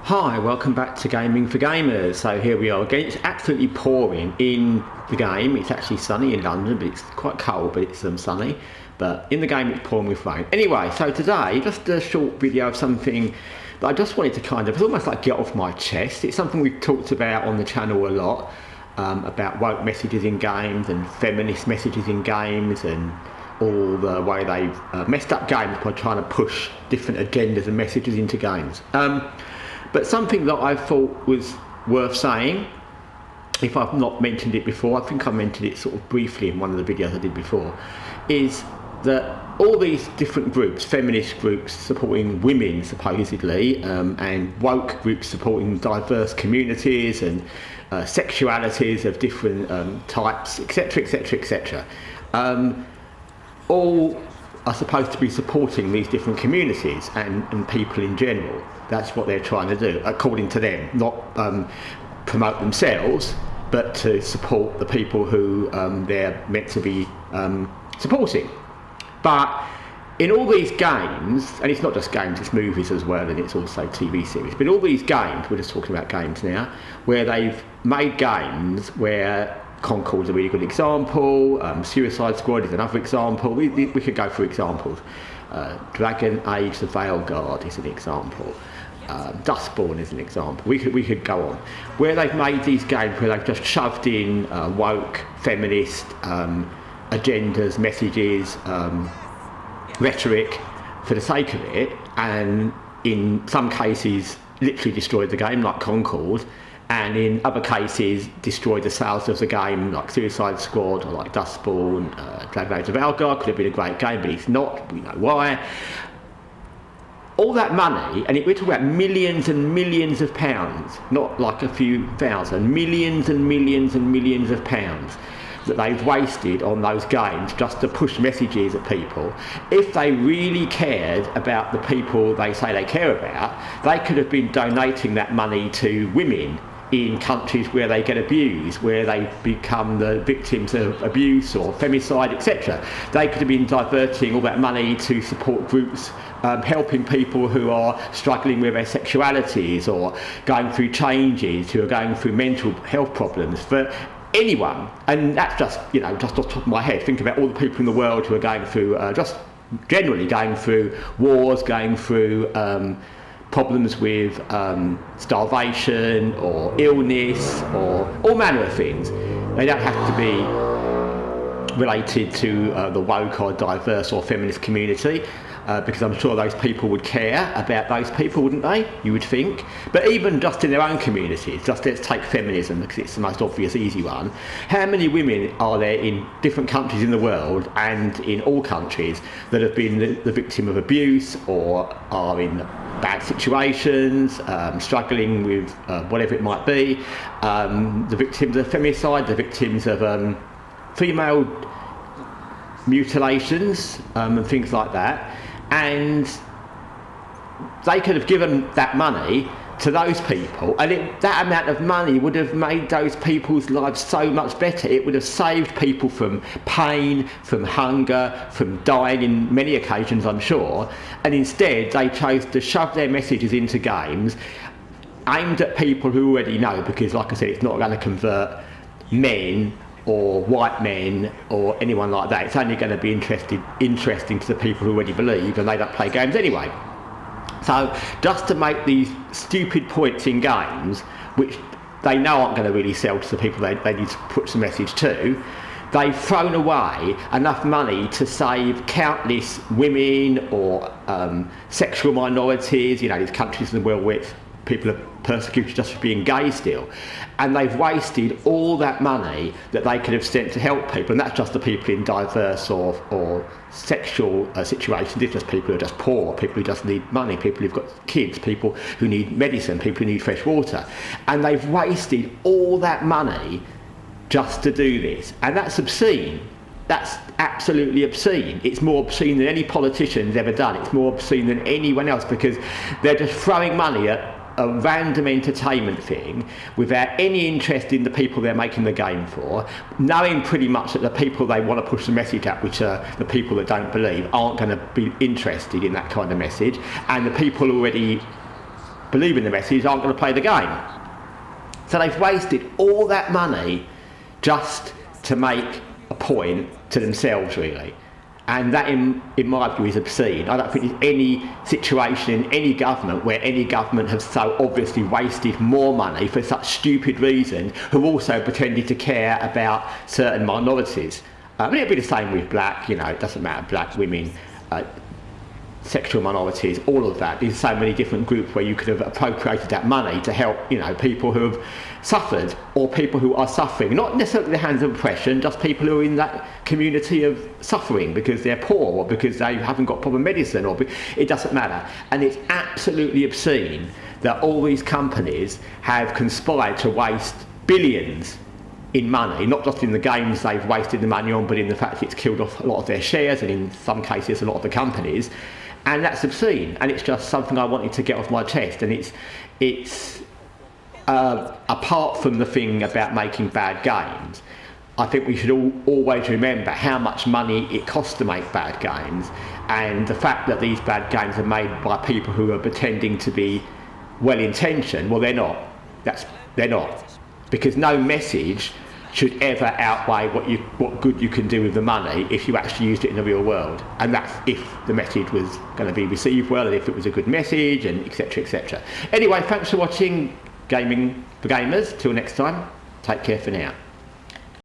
Hi, welcome back to Gaming for Gamers. So here we are again. It's absolutely pouring in the game. It's actually sunny in London, but it's quite cold, but it's sunny. But in the game it's pouring with rain. Anyway, so today, just a short video of something that I just wanted to it's almost like get off my chest. It's something we've talked about on the channel a lot, about woke messages in games and feminist messages in games and all the way they've messed up games by trying to push different agendas and messages into games. But something that I thought was worth saying, if I've not mentioned it before, I think I mentioned it sort of briefly in one of the videos I did before, is that all these different groups, feminist groups supporting women supposedly, and woke groups supporting diverse communities and sexualities of different types, etc, etc, etc, all are supposed to be supporting these different communities and people in general. That's what they're trying to do, according to them, not promote themselves, but to support the people who they're meant to be supporting. But in all these games, and it's not just games, it's movies as well, and it's also TV series, but all these games, we're just talking about games now, where they've made games where Concord's a really good example, Suicide Squad is another example, we could go through examples. Dragon Age the Veilguard is an example. Dustborn is an example. We could go on. Where they've made these games where they've just shoved in woke, feminist agendas, messages, rhetoric for the sake of it, and in some cases literally destroyed the game, like Concord, and in other cases destroyed the sales of the game, like Suicide Squad or like Dustborn. Dragon Age of Veilguard could have been a great game, but it's not. We know why. All that money, and we're talking about millions and millions of pounds, not like a few thousand, millions and millions and millions of pounds that they've wasted on those games just to push messages at people. If they really cared about the people they say they care about, they could have been donating that money to women in countries where they get abused, where they become the victims of abuse or femicide, etc. They could have been diverting all that money to support groups helping people who are struggling with their sexualities or going through changes, who are going through mental health problems. For anyone, and that's just just off the top of my head, think about all the people in the world who are going through just generally going through wars, going through problems with starvation or illness or all manner of things. They don't have to be related to the woke or diverse or feminist community, because I'm sure those people would care about those people, wouldn't they? You would think. But even just in their own communities, just let's take feminism because it's the most obvious, easy one. How many women are there in different countries in the world and in all countries that have been the victim of abuse or are in bad situations, struggling with whatever it might be, the victims of femicide, the victims of female mutilations and things like that, and they could have given that money to those people, and that amount of money would have made those people's lives so much better. It would have saved people from pain, from hunger, from dying in many occasions, I'm sure, and instead they chose to shove their messages into games aimed at people who already know, because like I said, it's not going to convert men or white men or anyone like that. It's only going to be interesting to the people who already believe, and they don't play games anyway. So just to make these stupid points in games, which they know aren't going to really sell to the people they need to push the message to, they've thrown away enough money to save countless women or sexual minorities, these countries in the world where people are persecuted just for being gay still, and they've wasted all that money that they could have sent to help people, and that's just the people in diverse or sexual situations. It's just people who are just poor, people who just need money, people who've got kids, people who need medicine, people who need fresh water, and they've wasted all that money just to do this, and that's obscene. That's absolutely obscene. It's more obscene than any politician's ever done. It's more obscene than anyone else, because they're just throwing money at a random entertainment thing without any interest in the people they're making the game for, knowing pretty much that the people they want to push the message at, which are the people that don't believe, aren't going to be interested in that kind of message, and the people already believe in the message aren't going to play the game. So they've wasted all that money just to make a point to themselves, really. And that, in my view, is obscene. I don't think there's any situation in any government where any government has so obviously wasted more money for such stupid reasons, who also pretended to care about certain minorities. I mean, it'll be the same with black, it doesn't matter, black, women, sexual minorities, all of that. There's so many different groups where you could have appropriated that money to help, people who have suffered, or people who are suffering, not necessarily the hands of oppression, just people who are in that community of suffering because they're poor, or because they haven't got proper medicine, or it doesn't matter. And it's absolutely obscene that all these companies have conspired to waste billions in money, not just in the games they've wasted the money on, but in the fact it's killed off a lot of their shares, and in some cases a lot of the companies. And that's obscene, and it's just something I wanted to get off my chest. And it's apart from the thing about making bad games, I think we should always remember how much money it costs to make bad games, and the fact that these bad games are made by people who are pretending to be well-intentioned. Well, they're not. They're not, because no message should ever outweigh what good you can do with the money if you actually used it in the real world. And that's if the message was going to be received well, and if it was a good message, and etc, etc. Anyway, thanks for watching Gaming for Gamers. Till next time, take care for now.